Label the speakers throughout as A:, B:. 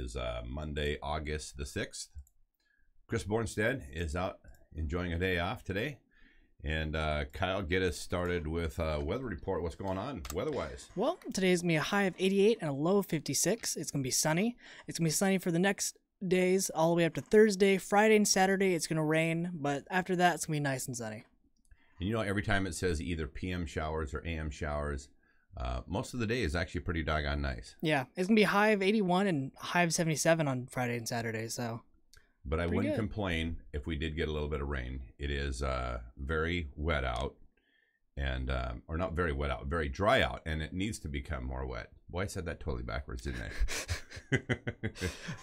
A: is Monday, August the 6th. Chris Bornstead is out enjoying a day off today. And Kyle, get us started with a weather report. What's going on weather-wise?
B: Well, today's going to be a high of 88 and a low of 56. It's going to be sunny. It's going to be sunny for the next days all the way up to Thursday. Friday and Saturday, it's going to rain. But after that, it's going to be nice and sunny.
A: And you know, every time it says either PM showers or AM showers, most of the day is actually pretty doggone nice.
B: Yeah, it's going to be a high of 81 and a high of 77 on Friday and Saturday. So,
A: but I wouldn't complain if we did get a little bit of rain. It is very wet out, and or not very wet out, very dry out, and it needs to become more wet. Boy, I said that totally backwards, didn't I?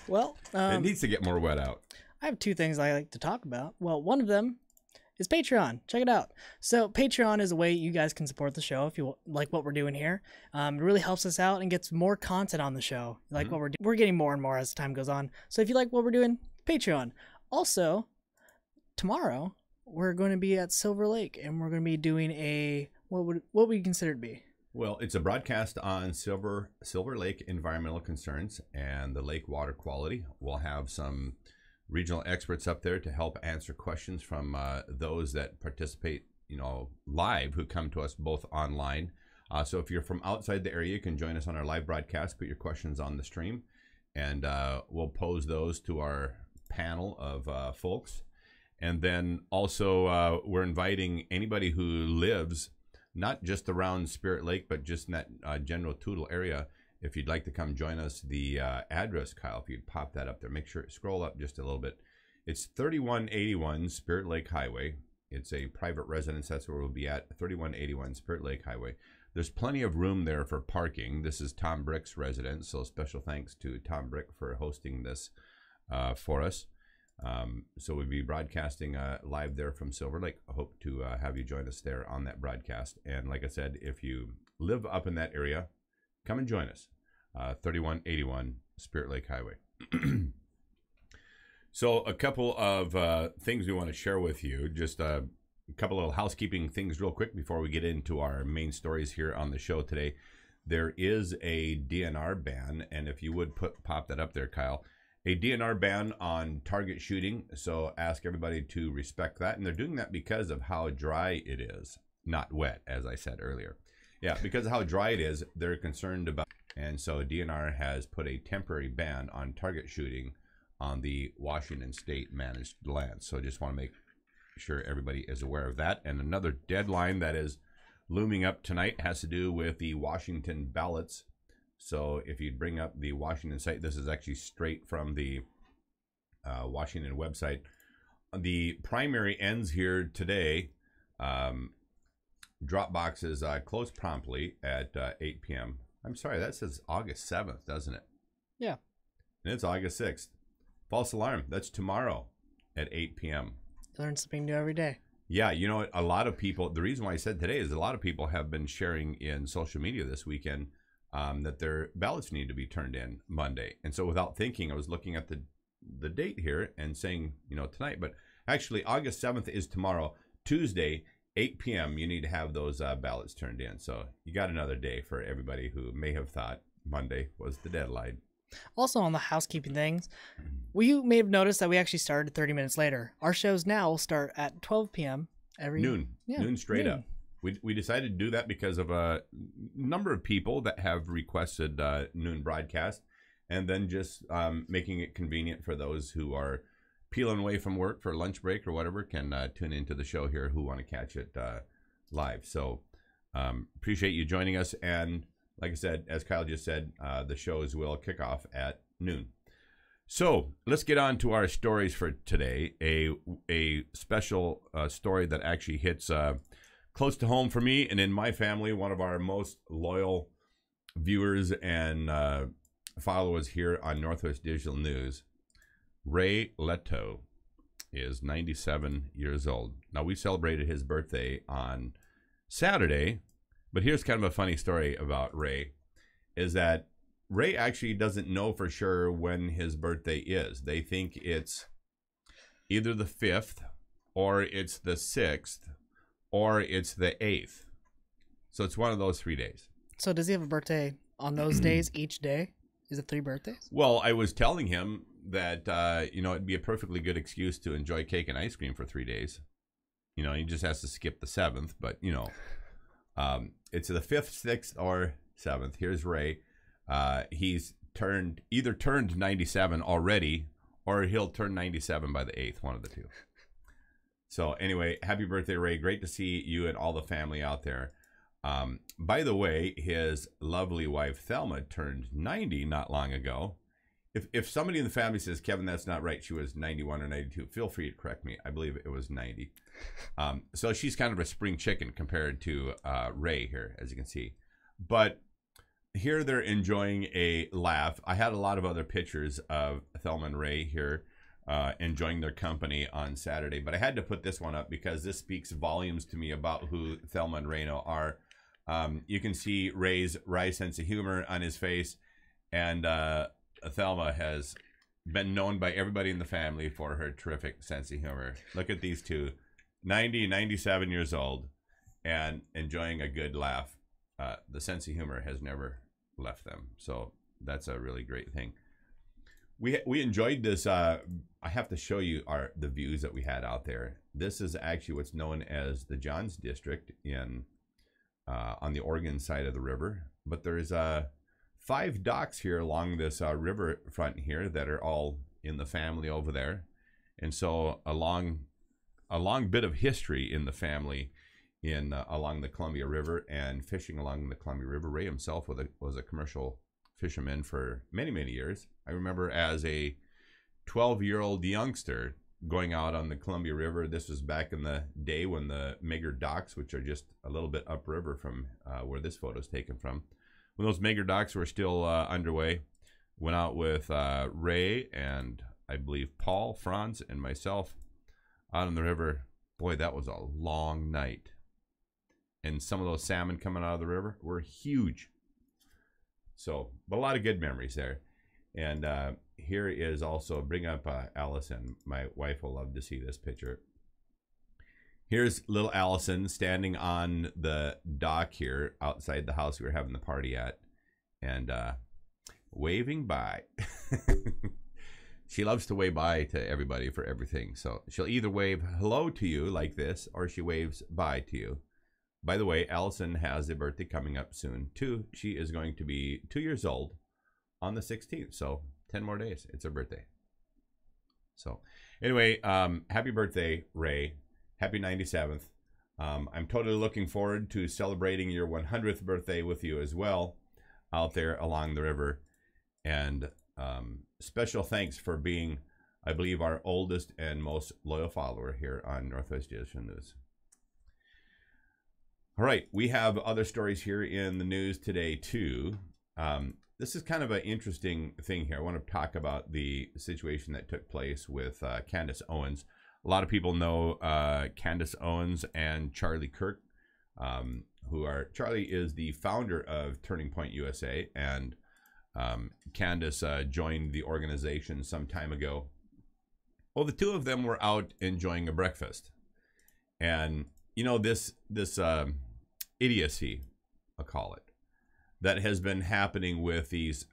B: Well,
A: it needs to get more wet out.
B: I have two things I like to talk about. Well, one of them is Patreon. Check it out. So Patreon is a way you guys can support the show if you like what we're doing here. It really helps us out and gets more content on the show. Like what we're getting more and more as time goes on. So if you like what we're doing, Patreon. Also, tomorrow we're going to be at Silver Lake and we're going to be doing a what would you consider it to be?
A: Well, it's a broadcast on Silver Lake environmental concerns and the lake water quality. We'll have some regional experts up there to help answer questions from those that participate, you know, live, who come to us both online. So if you're from outside the area, you can join us on our live broadcast, put your questions on the stream, and we'll pose those to our panel of folks. And then also we're inviting anybody who lives not just around Spirit Lake, but just in that general Toutle area. If you'd like to come join us, the address, Kyle, if you'd pop that up there, make sure, scroll up just a little bit. It's 3181 Spirit Lake Highway. It's a private residence. That's where we'll be at, 3181 Spirit Lake Highway. There's plenty of room there for parking. This is Tom Brick's residence, so special thanks to Tom Brick for hosting this for us. So we'll be broadcasting live there from Silver Lake. I hope to have you join us there on that broadcast. And like I said, if you live up in that area, come and join us. 3181 Spirit Lake Highway. So a couple of things we want to share with you. Just a couple of housekeeping things real quick before we get into our main stories here on the show today. There is a DNR ban, and if you would pop that up there, Kyle. A DNR ban on target shooting, so ask everybody to respect that. And they're doing that because of how dry it is. Not wet, as I said earlier. Yeah, because of how dry it is, they're concerned about. And so DNR has put a temporary ban on target shooting on the Washington State managed lands. So just want to make sure everybody is aware of that. And another deadline that is looming up tonight has to do with the Washington ballots. So if you bring up the Washington site, this is actually straight from the Washington website. The primary ends here today. Drop boxes close promptly at 8 p.m. I'm sorry, that says August 7th, doesn't it?
B: Yeah.
A: And it's August 6th. False alarm. That's tomorrow at 8 p.m.
B: Learn something new every day.
A: Yeah, you know what? A lot of people, the reason why I said today is a lot of people have been sharing in social media this weekend that their ballots need to be turned in Monday. And so without thinking, I was looking at the date here and saying, you know, tonight. But actually, August 7th is tomorrow. Tuesday, 8 p.m., you need to have those ballots turned in. So you got another day for everybody who may have thought Monday was the deadline.
B: Also on the housekeeping things, you may have noticed that we actually started 30 minutes later. Our shows now will start at 12 p.m. every
A: noon straight up. We decided to do that because of a number of people that have requested noon broadcast, and then just making it convenient for those who are peeling away from work for lunch break or whatever can tune into the show here who want to catch it live. So appreciate you joining us. And like I said, as Kyle just said, the shows will kick off at noon. So let's get on to our stories for today. A special story that actually hits close to home for me and in my family. One of our most loyal viewers and followers here on Northwest Digital News, Reino Lehto, is 97 years old. Now, we celebrated his birthday on Saturday, but here's kind of a funny story about Ray, is that Ray actually doesn't know for sure when his birthday is. They think it's either the 5th, or it's the 6th, or it's the 8th. So it's one of those 3 days.
B: So does he have a birthday on those days each day? Is it 3 birthdays?
A: Well, I was telling him that, you know, it'd be a perfectly good excuse to enjoy cake and ice cream for 3 days. You know, he just has to skip the 7th, but, you know, it's the 5th, 6th, or 7th. Here's Ray. He's either turned 97 already, or he'll turn 97 by the 8th, one of the two. So anyway, happy birthday, Ray. Great to see you and all the family out there. By the way, his lovely wife, Thelma, turned 90 not long ago. If somebody in the family says, Kevin, that's not right, she was 91 or 92, feel free to correct me. I believe it was 90. So she's kind of a spring chicken compared to Ray here, as you can see. But here they're enjoying a laugh. I had a lot of other pictures of Thelma and Ray here enjoying their company on Saturday. But I had to put this one up because this speaks volumes to me about who Thelma and Reino are. You can see Ray's wry sense of humor on his face. And Thelma has been known by everybody in the family for her terrific sense of humor. Look at these two, 90, 97 years old, and enjoying a good laugh. The sense of humor has never left them. So that's a really great thing. We enjoyed this. I have to show you the views that we had out there. This is actually what's known as the Johns District on the Oregon side of the river. But there's 5 docks here along this river front here that are all in the family over there. And so a long bit of history in the family along the Columbia River and fishing along the Columbia River. Ray himself was a commercial fisherman for many, many years. I remember as a 12-year-old youngster going out on the Columbia River. This was back in the day when the Meagher docks, which are just a little bit upriver from where this photo is taken from, when those Meagher docks were still underway, went out with Ray and I believe Paul, Franz, and myself out on the river. Boy, that was a long night. And some of those salmon coming out of the river were huge. So, but a lot of good memories there. And here is also, bring up Allison. My wife will love to see this picture. Here's little Allison standing on the dock here outside the house we were having the party at, and waving bye. She loves to wave bye to everybody for everything. So she'll either wave hello to you like this, or she waves bye to you. By the way, Allison has a birthday coming up soon too. She is going to be 2 years old on the 16th. So 10 more days. It's her birthday. So anyway, happy birthday, Ray. Happy 97th. I'm totally looking forward to celebrating your 100th birthday with you as well out there along the river. And special thanks for being, I believe, our oldest and most loyal follower here on Northwest Edition News. All right, we have other stories here in the news today too. This is kind of an interesting thing here. I want to talk about the situation that took place with Candace Owens. A lot of people know Candace Owens and Charlie Kirk, Charlie is the founder of Turning Point USA, and Candace joined the organization some time ago. Well, the two of them were out enjoying a breakfast, and you know, this idiocy, I'll call it, that has been happening with these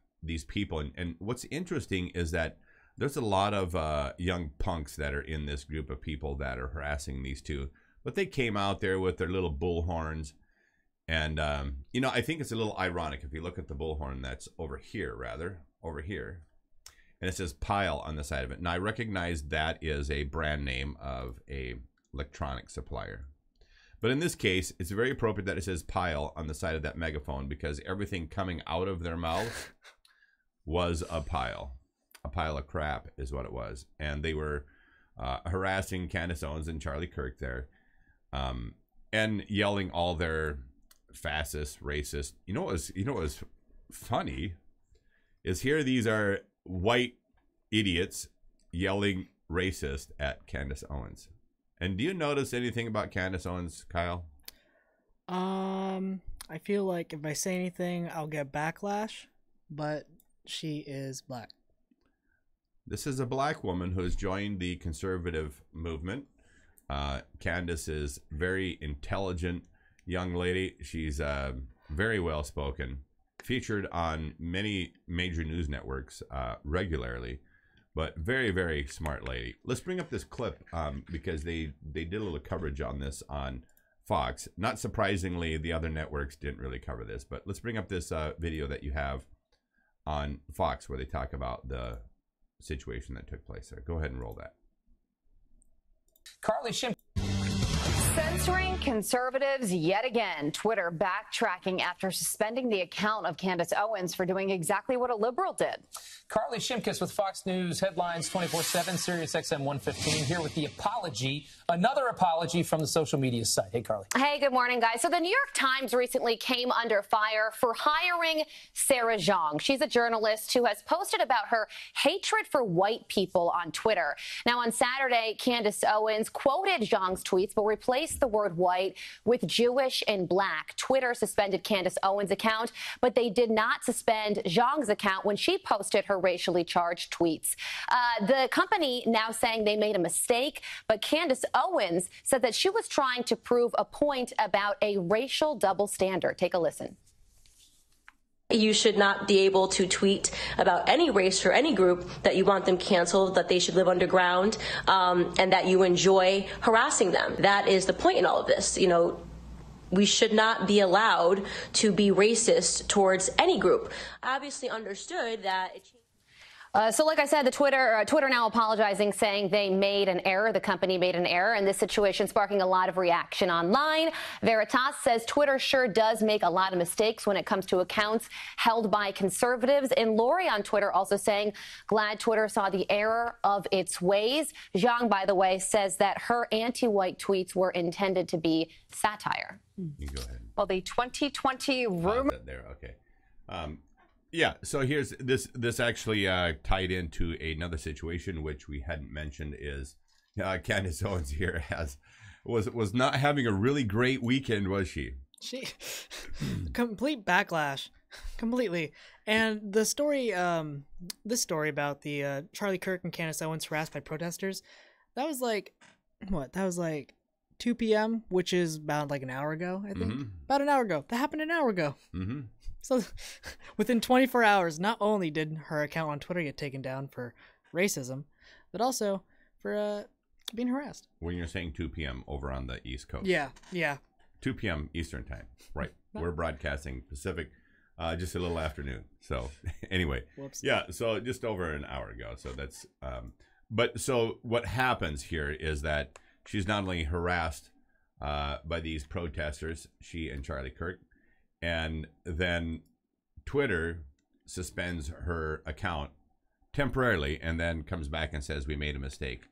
A: people. And what's interesting is that there's a lot of young punks that are in this group of people that are harassing these two. But they came out there with their little bullhorns. And, you know, I think it's a little ironic if you look at the bullhorn that's over here, and it says Pile on the side of it. And I recognize that is a brand name of a electronic supplier. But in this case, it's very appropriate that it says Pile on the side of that megaphone, because everything coming out of their mouths was a pile. A pile of crap is what it was. And they were harassing Candace Owens and Charlie Kirk there, and yelling all their fascist, racist. You know what was funny is here these are white idiots yelling racist at Candace Owens. And do you notice anything about Candace Owens, Kyle?
B: I feel like if I say anything, I'll get backlash, but she is black.
A: This is a black woman who has joined the conservative movement. Candace is a very intelligent young lady. She's very well spoken. featured on many major news networks regularly, but very, very smart lady. Let's bring up this clip because they did a little coverage on this on Fox. Not surprisingly, the other networks didn't really cover this, but let's bring up this video that you have on Fox where they talk about the situation that took place there. Go ahead and roll that.
C: Carly Shim.
D: Censoring conservatives yet again. Twitter backtracking after suspending the account of Candace Owens for doing exactly what a liberal did.
C: Carly Shimkus with Fox News Headlines 24/7, Sirius XM 115, here with the apology, another apology from the social media site. Hey, Carly.
D: Hey, good morning, guys. So the New York Times recently came under fire for hiring Sarah Zhang. She's a journalist who has posted about her hatred for white people on Twitter. Now, on Saturday, Candace Owens quoted Zhang's tweets, but replaced the word white with Jewish and black. Twitter suspended Candace Owens' account, but they did not suspend Zhang's account when she posted her racially charged tweets. The company now saying they made a mistake, but Candace Owens said that she was trying to prove a point about a racial double standard. Take a listen.
E: You should not be able to tweet about any race or any group that you want them canceled, that they should live underground, and that you enjoy harassing them. That is the point in all of this. You know, we should not be allowed to be racist towards any group. I obviously understood that
D: So like I said, the Twitter now apologizing, saying they made an error. The company made an error, and this situation sparking a lot of reaction online. Veritas says Twitter sure does make a lot of mistakes when it comes to accounts held by conservatives. And Lori on Twitter also saying, glad Twitter saw the error of its ways. Zhang, by the way, says that her anti-white tweets were intended to be satire.
A: You go ahead.
D: Well, the 2020 rumor.
A: There, okay. Yeah, so here's this actually tied into another situation which we hadn't mentioned is Candace Owens here was not having a really great weekend, was she?
B: She complete backlash, completely. And the story, this story about the Charlie Kirk and Candace Owens harassed by protesters, that was like what? That was like 2 p.m., which is about like an hour ago, I think. About an hour ago. That happened an hour ago. So within 24 hours, not only did her account on Twitter get taken down for racism, but also for being harassed.
A: When you're saying 2 p.m. over on the East Coast.
B: Yeah, yeah.
A: 2 p.m. Eastern time. Right. We're broadcasting Pacific just a little afternoon. So anyway.
B: Whoops.
A: Yeah, so just over an hour ago. So that's but so what happens here is that she's not only harassed by these protesters, she and Charlie Kirk, and then Twitter suspends her account temporarily and then comes back and says we made a mistake.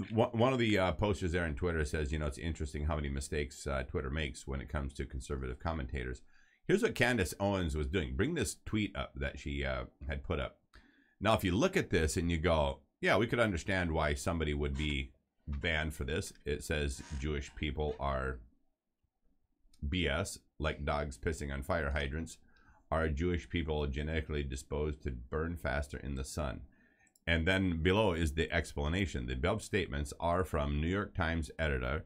A: One of the posters there on Twitter says, you know, it's interesting how many mistakes Twitter makes when it comes to conservative commentators. Here's what Candace Owens was doing. Bring this tweet up that she had put up. Now, if you look at this and you go, yeah, we could understand why somebody would be banned for this. It says Jewish people are BS, like dogs pissing on fire hydrants. Are Jewish people genetically disposed to burn faster in the sun? And then below is the explanation. The above statements are from New York Times editor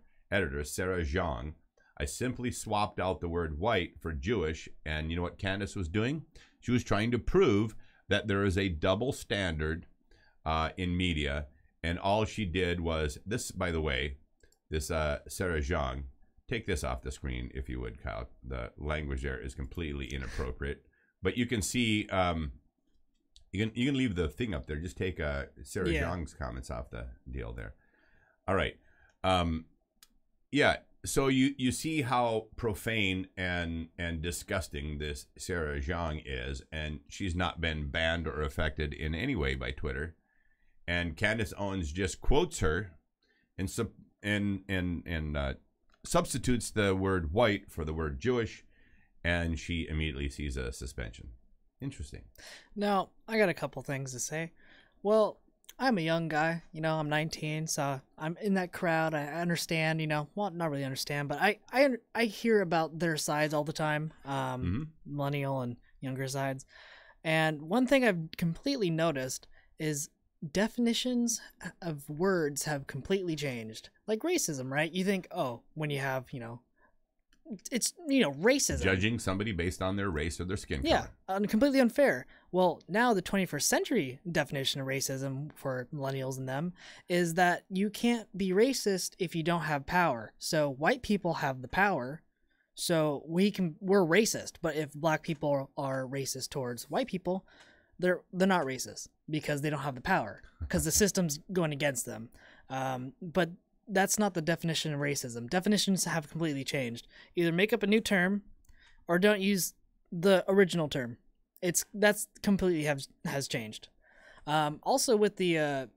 A: Sarah Zhang. I simply swapped out the word white for Jewish, and you know what Candace was doing? She was trying to prove that there is a double standard in media, and all she did was this. By the way, this Sarah Zhang. Take this off the screen, if you would, Kyle. The language there is completely inappropriate. But you can see, you can leave the thing up there. Just take Sarah Zhang's comments off the deal there. All right. Yeah. So you see how profane and disgusting this Sarah Zhang is, and she's not been banned or affected in any way by Twitter. And Candace Owens just quotes her and substitutes the word white for the word Jewish, and she immediately sees a suspension. Interesting.
B: Now, I got a couple things to say. Well, I'm a young guy, you know, I'm 19, so I'm in that crowd. I understand, you know, well, not really understand, but I hear about their sides all the time, millennial and younger sides. And one thing I've completely noticed is definitions of words have completely changed. Like racism, right? You think, oh, when you have, you know, it's racism.
A: Judging somebody based on their race or their skin color.
B: Yeah, completely unfair. Well, now the 21st century definition of racism for millennials and them is that you can't be racist if you don't have power. So white people have the power, so we're racist. But if black people are racist towards white people, they're not racist because they don't have the power, because the system's going against them. But that's not the definition of racism. Definitions have completely changed. Either make up a new term or don't use the original term. That's completely has changed. Also with the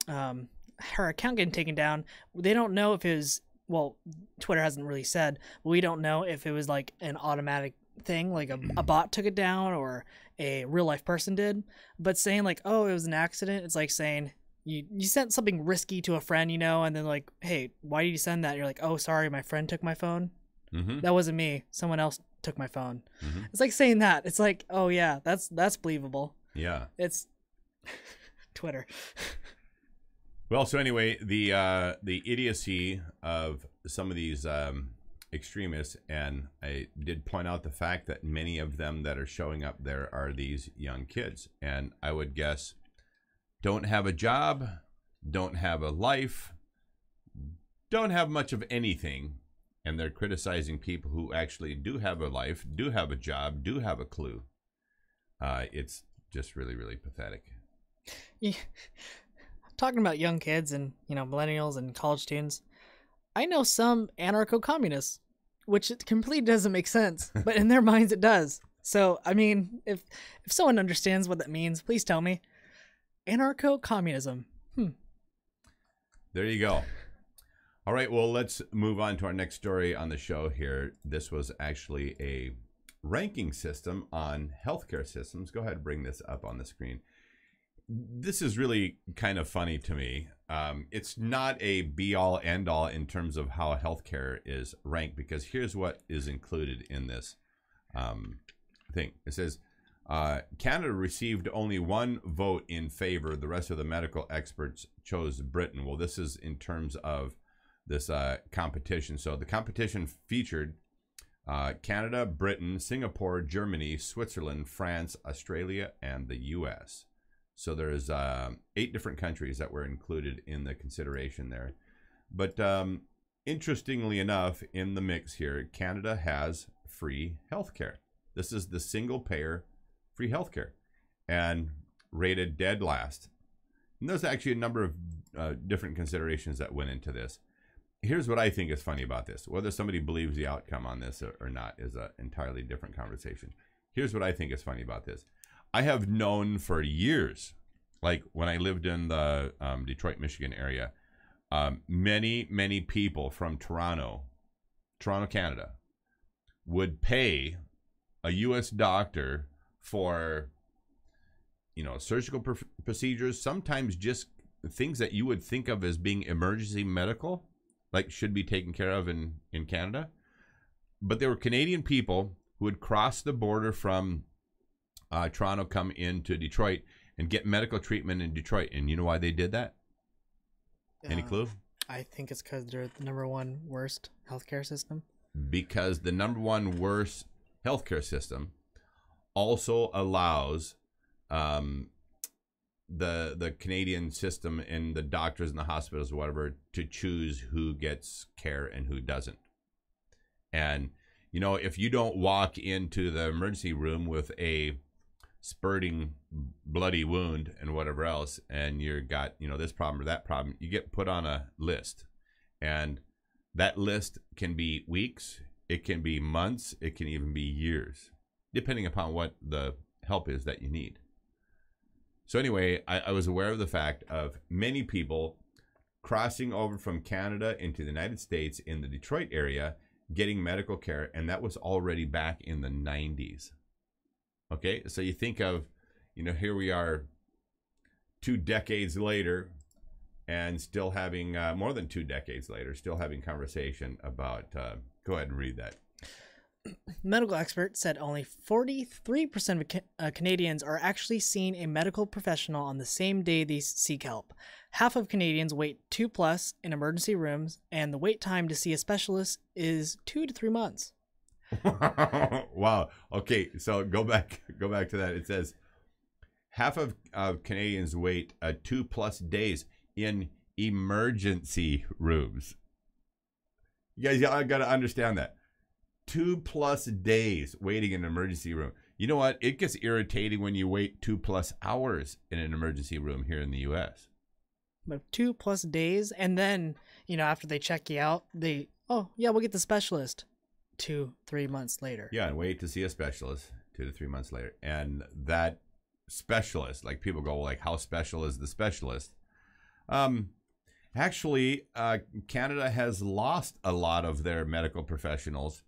B: her account getting taken down, they don't know if it was, well, Twitter hasn't really said, but we don't know if it was like an automatic thing, like a bot took it down or a real life person did. But saying like, oh, it was an accident, it's like saying you sent something risky to a friend, and then like, hey, why did you send that? And you're like, oh, sorry, my friend took my phone. That wasn't me. Someone else took my phone. It's like saying that. It's like, oh yeah, that's believable.
A: Yeah.
B: It's Twitter.
A: Well, so anyway, the idiocy of some of these extremists, and I did point out the fact that many of them that are showing up there are these young kids, and I would guess don't have a job, don't have a life, don't have much of anything, and they're criticizing people who actually do have a life, do have a job, do have a clue. It's just really, really pathetic.
B: Yeah. Talking about young kids and millennials and college students, I know some anarcho-communists, which it completely doesn't make sense, but in their minds it does. So I mean, if someone understands what that means, please tell me. Anarcho-communism.
A: There you go. All right, well, let's move on to our next story on the show here. This was actually a ranking system on healthcare systems. Go ahead and bring this up on the screen. This is really kind of funny to me. It's not a be-all, end-all in terms of how healthcare is ranked, because here's what is included in this thing. It says, Canada received only one vote in favor. The rest of the medical experts chose Britain. Well, this is in terms of this competition. So the competition featured Canada, Britain, Singapore, Germany, Switzerland, France, Australia, and the U.S. So there's 8 different countries that were included in the consideration there. But interestingly enough, in the mix here, Canada has free healthcare. This is the single-payer free healthcare, and rated dead last. And there's actually a number of different considerations that went into this. Here's what I think is funny about this. Whether somebody believes the outcome on this or not is an entirely different conversation. Here's what I think is funny about this. I have known for years, like when I lived in the Detroit, Michigan area, many people from Toronto, Canada, would pay a U.S. doctor for, surgical procedures, sometimes just things that you would think of as being emergency medical, like should be taken care of in Canada. But there were Canadian people who would cross the border from Toronto, come into Detroit and get medical treatment in Detroit. And you know why they did that? Any clue?
B: I think it's because they're the #1 worst healthcare system.
A: Because the #1 worst healthcare system also allows the Canadian system and the doctors and the hospitals or whatever to choose who gets care and who doesn't. And, if you don't walk into the emergency room with a spurting bloody wound and whatever else, and you've got, this problem or that problem, you get put on a list. And that list can be weeks, it can be months, it can even be years, depending upon what the help is that you need. So anyway, I was aware of the fact of many people crossing over from Canada into the United States in the Detroit area, getting medical care, and that was already back in the 90s. Okay, so you think of, here we are 2 decades later, and still having, more than 2 decades later, still having conversation about, go ahead and read that.
B: Medical experts said only 43% of Canadians are actually seeing a medical professional on the same day they seek help. half of Canadians wait 2+ in emergency rooms, and the wait time to see a specialist is 2 to 3 months.
A: Wow. Okay, so go back to that. It says half of Canadians wait 2+ days in emergency rooms. You guys, I got to understand that. 2+ days waiting in an emergency room. You know what? It gets irritating when you wait 2+ hours in an emergency room here in the U.S.
B: But 2+ days, and then, you know, after they check you out, we'll get the specialist 2-3 months later.
A: Yeah, and wait to see a specialist 2 to 3 months later. And that specialist, like people go, like, how special is the specialist? Actually, Canada has lost a lot of their medical professionals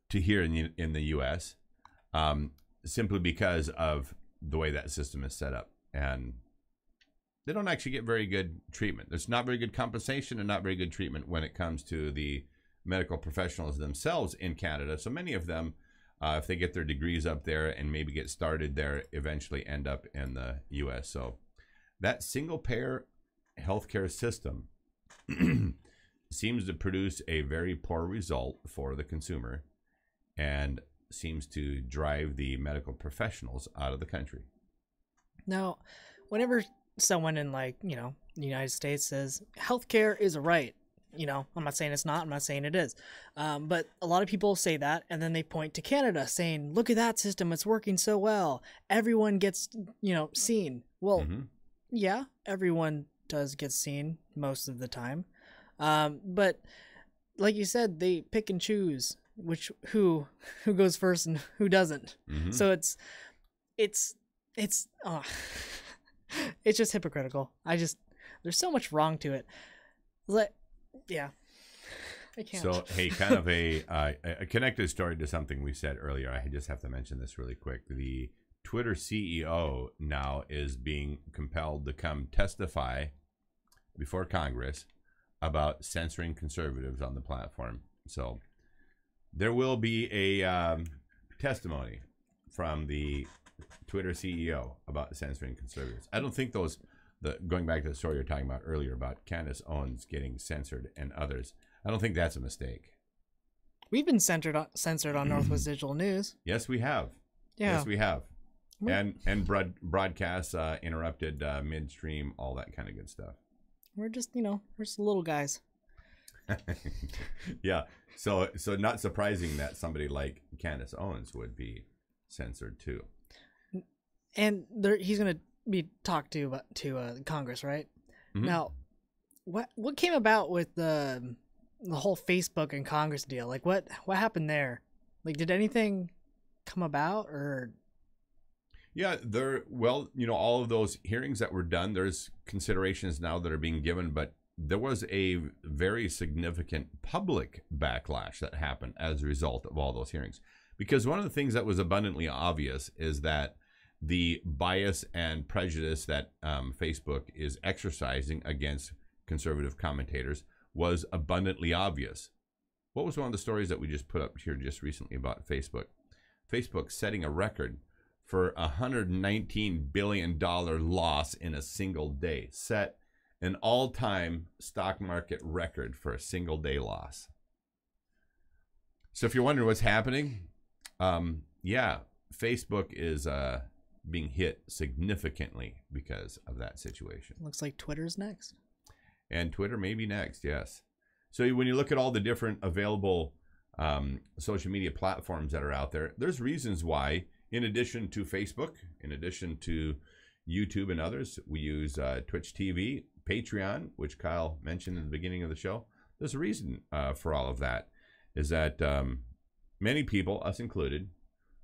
A: to here in the U.S. Simply because of the way that system is set up. And they don't actually get very good treatment. There's not very good compensation and not very good treatment when it comes to the medical professionals themselves in Canada. So many of them, if they get their degrees up there and maybe get started there, eventually end up in the U.S. So that single-payer healthcare system seems to produce a very poor result for the consumer and seems to drive the medical professionals out of the country.
B: Now, whenever someone in, like, you know, the United States says healthcare is a right, you know, I'm not saying it's not, I'm not saying it is, but a lot of people say that, and then they point to Canada saying, look at that system, it's working so well, everyone gets, you know, seen. Well, yeah, everyone does get seen most of the time, but like you said, they pick and choose who goes first and who doesn't. So it's it's just hypocritical. There's so much wrong to it. Yeah, I can't.
A: So, hey, kind of a connected story to something we said earlier. I just have to mention this really quick. The Twitter CEO now is being compelled to come testify before Congress about censoring conservatives on the platform. So there will be a testimony from the Twitter CEO about censoring conservatives. I don't think going back to the story you're talking about earlier about Candace Owens getting censored and others, I don't think that's a mistake.
B: We've been censored on Northwest Digital News. Yes, we have.
A: Yeah. Yes, we have. And broadcasts interrupted midstream, all that kind of good stuff.
B: We're just little guys.
A: Yeah. So not surprising that somebody like Candace Owens would be censored too.
B: And he's going to be talked to Congress, right? Now, what came about with the whole Facebook and Congress deal? Like, what happened there? Like, did anything come about, or?
A: Yeah, all of those hearings that were done, there's considerations now that are being given, but there was a very significant public backlash that happened as a result of all those hearings. Because one of the things that was abundantly obvious is that the bias and prejudice that Facebook is exercising against conservative commentators was abundantly obvious. What was one of the stories that we just put up here just recently about Facebook? Facebook setting a record for a $119 billion loss in a single day. Set an all-time stock market record for a single day loss. So if you're wondering what's happening, Facebook is being hit significantly because of that situation.
B: Looks like Twitter's next.
A: And Twitter may be next, yes. So when you look at all the different available social media platforms that are out there, there's reasons why, in addition to Facebook, in addition to YouTube and others, we use Twitch TV, Patreon, which Kyle mentioned in the beginning of the show. There's a reason for all of that, is that many people, us included,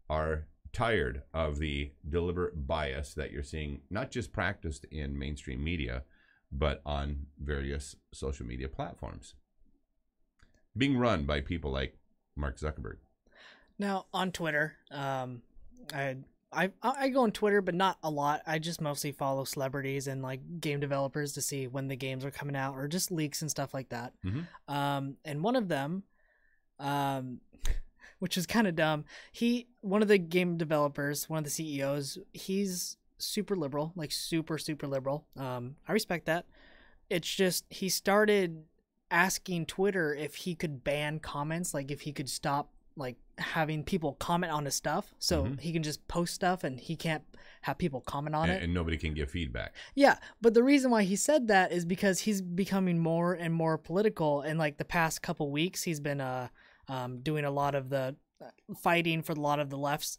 A: are tired of the deliberate bias that you're seeing, not just practiced in mainstream media, but on various social media platforms, being run by people like Mark Zuckerberg.
B: Now, on Twitter, I go on Twitter, but not a lot. I just mostly follow celebrities and like game developers to see when the games are coming out, or just leaks and stuff like that. And one of them, which is kind of dumb, one of the game developers, one of the CEOs, he's super liberal, like super liberal. I respect that. It's just he started asking Twitter if he could ban comments, like if he could stop like having people comment on his stuff, so he can just post stuff and he can't have people comment on it,
A: and nobody can give feedback.
B: Yeah, but the reason why he said that is because he's becoming more and more political, and like the past couple weeks he's been doing a lot of the fighting for a lot of the left's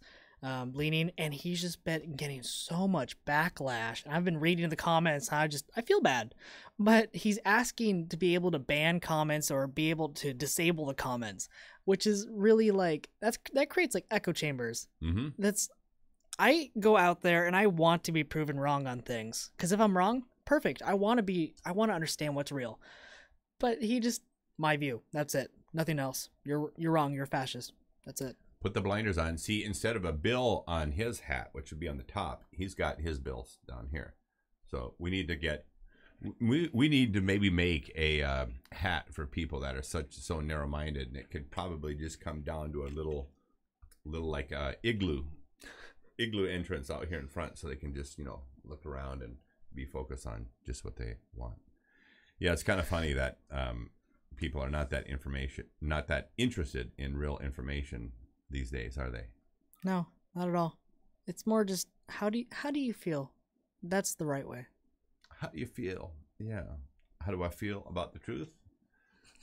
B: leaning, and he's just been getting so much backlash. And I've been reading the comments, and I feel bad, but he's asking to be able to ban comments or be able to disable the comments, which is really like that creates like echo chambers. I go out there and I want to be proven wrong on things, because if I'm wrong, perfect. I want to understand what's real. But he just, my view, that's it, nothing else. You're wrong, you're a fascist, that's it.
A: Put the blinders on. See, instead of a bill on his hat, which would be on the top, he's got his bills down here. So we need to get, we need to maybe make a hat for people that are so narrow-minded, and it could probably just come down to a little like a igloo entrance out here in front, so they can just, you know, look around and be focused on just what they want. Yeah, it's kind of funny that people are not that interested in real information these days, are they?
B: No, not at all. It's more just how do you feel? That's the right way.
A: How do you feel? Yeah. How do I feel about the truth?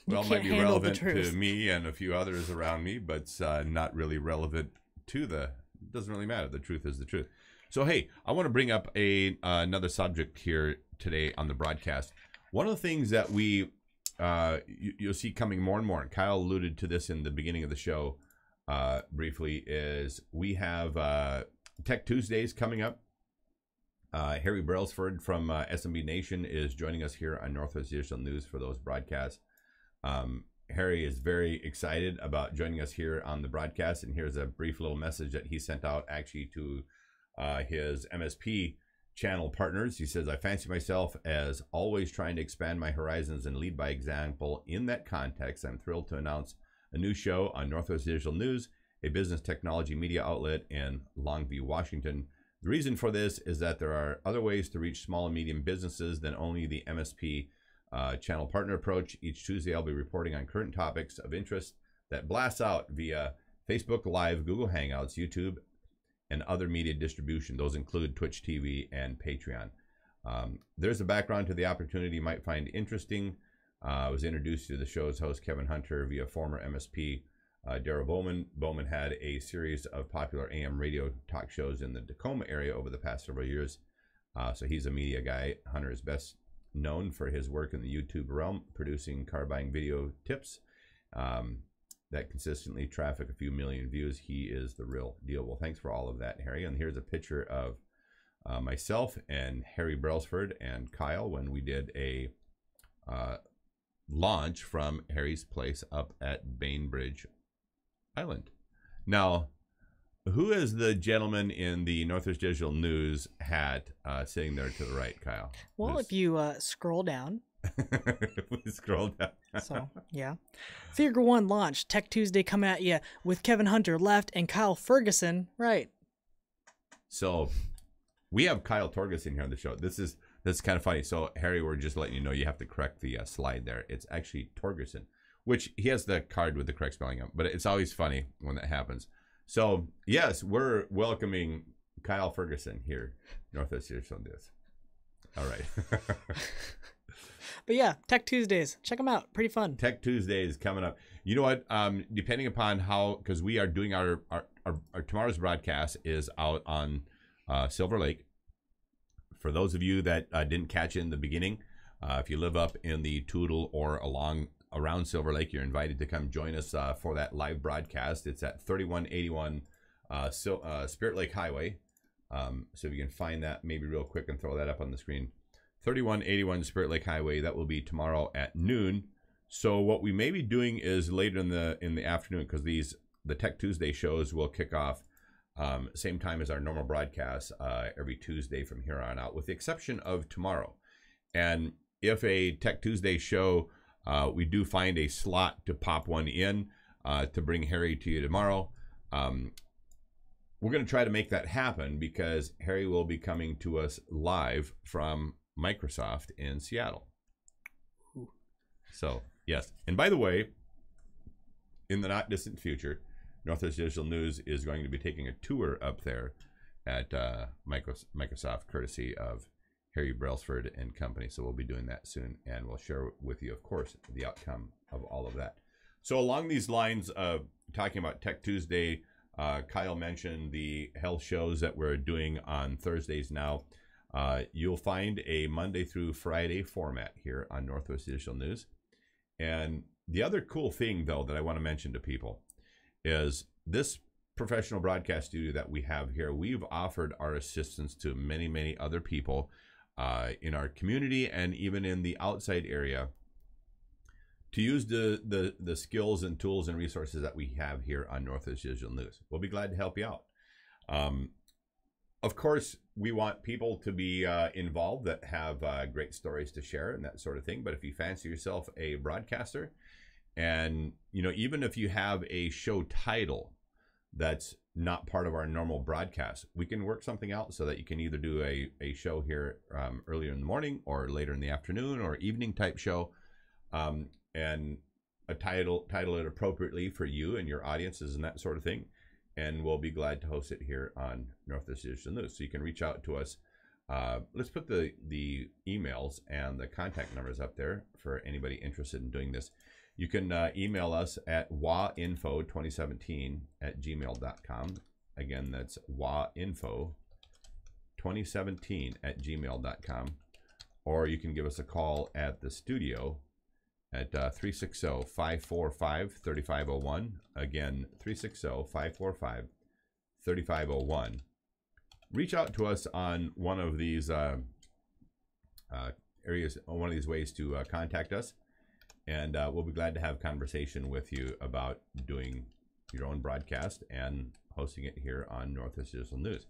A: Well, it might be
B: handle
A: relevant
B: the truth
A: to me and a few others around me, but it's not really relevant to it doesn't really matter. The truth is the truth. So, hey, I want to bring up another subject here today on the broadcast. One of the things that you'll see coming more and more, and Kyle alluded to this in the beginning of the show briefly, is we have Tech Tuesdays coming up. Harry Brailsford from SMB Nation is joining us here on Northwest Digital News for those broadcasts. Harry is very excited about joining us here on the broadcast, and here's a brief little message that he sent out actually to his MSP channel partners. He says, "I fancy myself as always trying to expand my horizons and lead by example. In that context, I'm thrilled to announce a new show on Northwest Digital News, a business technology media outlet in Longview, Washington. The reason for this is that there are other ways to reach small and medium businesses than only the MSP channel partner approach. Each Tuesday, I'll be reporting on current topics of interest that blasts out via Facebook Live, Google Hangouts, YouTube, and other media distribution. Those include Twitch TV and Patreon. There's a background to the opportunity you might find interesting. I was introduced to the show's host, Kevin Hunter, via former MSP Darrell Bowman. Bowman had a series of popular AM radio talk shows in the Tacoma area over the past several years. So he's a media guy. Hunter is best known for his work in the YouTube realm, producing car buying video tips that consistently traffic a few million views. He is the real deal. Well, thanks for all of that, Harry. And here's a picture of myself and Harry Brailsford and Kyle when we did a launch from Harry's place up at Bainbridge Island. Now, who is the gentleman in the Northwest Digital News hat sitting there to the right, Kyle?
B: Well, if you scroll down.
A: Scroll down.
B: So, yeah. Figure 1 launch. Tech Tuesday coming at you with Kevin Hunter left and Kyle Ferguson right.
A: So, we have Kyle Torgerson here on the show. This is kind of funny. So, Harry, we're just letting you know you have to correct the slide there. It's actually Torgerson, which he has the card with the correct spelling of, but it's always funny when that happens. So, yes, we're welcoming Kyle Ferguson here, Northwest Digital News. All right.
B: But yeah, Tech Tuesdays. Check them out. Pretty fun.
A: Tech Tuesdays coming up. You know what? Depending upon how, because we are doing our tomorrow's broadcast is out on Silver Lake. For those of you that didn't catch it in the beginning, if you live up in the Toutle or around Silver Lake, you're invited to come join us for that live broadcast. It's at 3181 Spirit Lake Highway. So if you can find that maybe real quick and throw that up on the screen. 3181 Spirit Lake Highway. That will be tomorrow at noon. So what we may be doing is later in the afternoon, because the Tech Tuesday shows will kick off same time as our normal broadcast every Tuesday from here on out, with the exception of tomorrow. And if a Tech Tuesday show, we do find a slot to pop one in to bring Harry to you tomorrow. we're going to try to make that happen because Harry will be coming to us live from Microsoft in Seattle. So, yes. And by the way, in the not distant future, Northwest Digital News is going to be taking a tour up there at Microsoft, courtesy of Harry Brailsford and company. So we'll be doing that soon, and we'll share with you, of course, the outcome of all of that. So along these lines of talking about Tech Tuesday, Kyle mentioned the health shows that we're doing on Thursdays now. You'll find a Monday through Friday format here on Northwest Digital News. And the other cool thing, though, that I want to mention to people is this professional broadcast studio that we have here. We've offered our assistance to many, many other people in our community and even in the outside area to use the skills and tools and resources that we have here on Northwest Digital News. We'll be glad to help you out. Of course, we want people to be involved that have great stories to share and that sort of thing. But if you fancy yourself a broadcaster, and even if you have a show title that's not part of our normal broadcast, we can work something out so that you can either do a show here earlier in the morning or later in the afternoon or evening type show, and title it appropriately for you and your audiences and that sort of thing. And we'll be glad to host it here on Northwest Digital News. So you can reach out to us. Let's put the emails and the contact numbers up there for anybody interested in doing this. You can email us at wainfo2017@gmail.com. Again, that's wainfo2017@gmail.com. Or you can give us a call at the studio at 360-545-3501. Again, 360-545-3501. Reach out to us on one of these areas, one of these ways to contact us. And we'll be glad to have a conversation with you about doing your own broadcast and hosting it here on Northwest Digital News.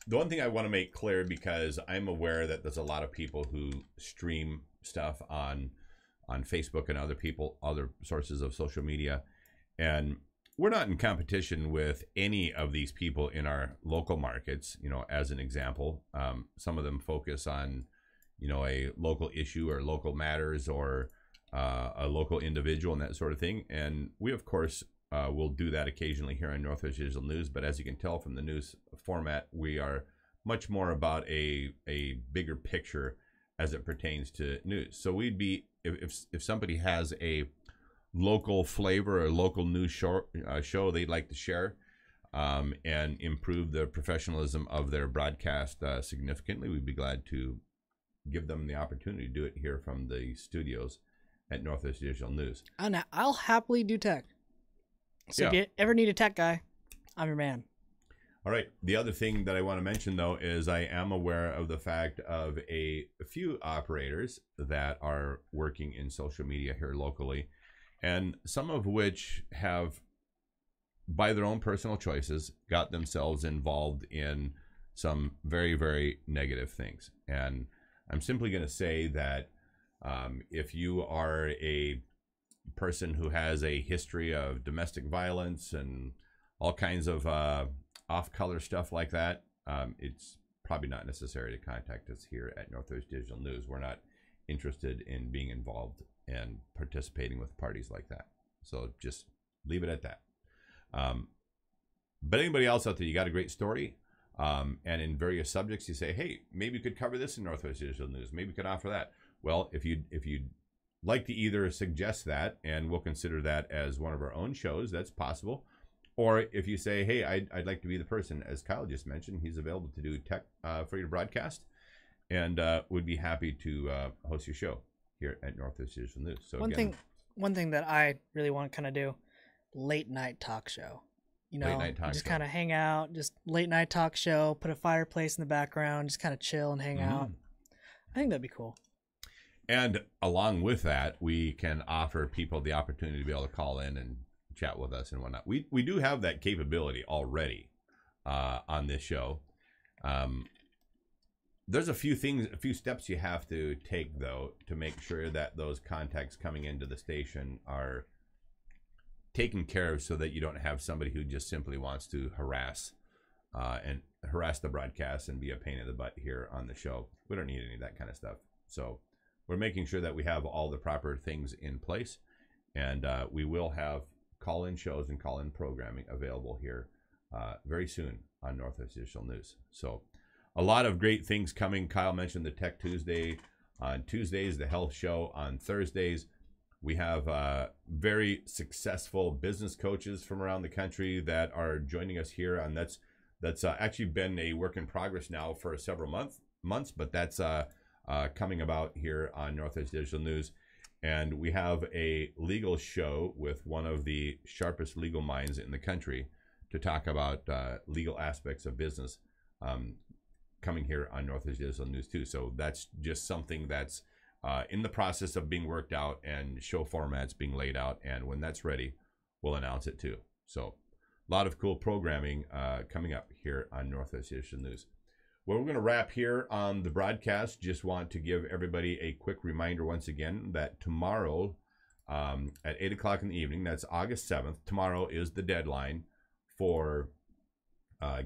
A: The one thing I want to make clear, because I'm aware that there's a lot of people who stream stuff on Facebook and other sources of social media, and we're not in competition with any of these people in our local markets. As an example, some of them focus on a local issue or local matters or a local individual and that sort of thing. And we, of course, will do that occasionally here on Northwest Digital News. But as you can tell from the news format, we are much more about a bigger picture as it pertains to news. So we'd be, if somebody has a local flavor or local news show they'd like to share and improve the professionalism of their broadcast significantly, we'd be glad to give them the opportunity to do it here from the studios at Northwest Digital News.
B: And I'll happily do tech. So
A: Yeah.
B: if you ever need a tech guy, I'm your man.
A: All right. The other thing that I want to mention, though, is I am aware of the fact of a few operators that are working in social media here locally, and some of which have, by their own personal choices, got themselves involved in some very, very negative things. And I'm simply going to say that if you are a person who has a history of domestic violence and all kinds of off-color stuff like that, it's probably not necessary to contact us here at Northwest Digital News. We're not interested in being involved and participating with parties like that. So just leave it at that. But anybody else out there, you got a great story, and in various subjects, you say, hey, maybe you could cover this in Northwest Digital News. Maybe you could offer that. Well, if you'd like to either suggest that, and we'll consider that as one of our own shows, that's possible. Or if you say, hey, I'd like to be the person, as Kyle just mentioned, he's available to do tech for your broadcast, and would be happy to host your show here at Northwest Digital News. So
B: one thing that I really want to kind of do, late night talk show.
A: Late night talk
B: just
A: show.
B: kind of hang out, just late night talk show, put a fireplace in the background, just kind of chill and hang out. I think that'd be cool.
A: And along with that, we can offer people the opportunity to be able to call in and chat with us and whatnot. We do have that capability already on this show. There's a few steps you have to take, though, to make sure that those contacts coming into the station are taken care of, so that you don't have somebody who just simply wants to harass and harass the broadcast and be a pain in the butt here on the show. We don't need any of that kind of stuff. So we're making sure that we have all the proper things in place, and we will have call-in shows and call-in programming available here very soon on Northwest Digital News. So a lot of great things coming. Kyle mentioned the Tech Tuesday on Tuesdays, the health show on Thursdays. We have very successful business coaches from around the country that are joining us here, and that's actually been a work in progress now for several months, but that's coming about here on Northwest Digital News. And we have a legal show with one of the sharpest legal minds in the country to talk about legal aspects of business coming here on Northwest Digital News too. So that's just something that's in the process of being worked out, and show formats being laid out. And when that's ready, we'll announce it too. So a lot of cool programming coming up here on Northwest Digital News. Well, we're going to wrap here on the broadcast. Just want to give everybody a quick reminder once again that tomorrow at 8 o'clock in the evening, that's August 7th, tomorrow is the deadline for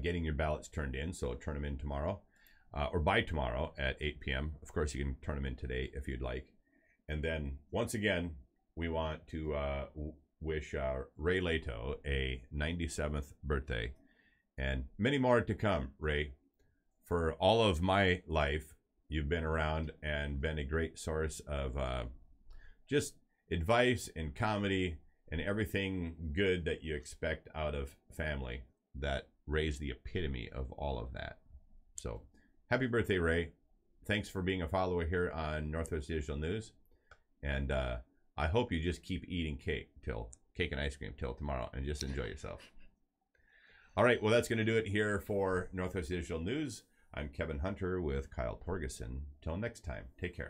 A: getting your ballots turned in. So turn them in tomorrow or by tomorrow at 8 p.m. Of course, you can turn them in today if you'd like. And then once again, we want to wish Ray Lehto a 97th birthday and many more to come, Ray. For all of my life, you've been around and been a great source of just advice and comedy and everything good that you expect out of family. That Ray's the epitome of all of that. So happy birthday, Ray. Thanks for being a follower here on Northwest Digital News. And I hope you just keep eating cake and ice cream till tomorrow, and just enjoy yourself. All right, well, that's going to do it here for Northwest Digital News. I'm Kevin Hunter with Kyle Torgerson. Till next time, take care.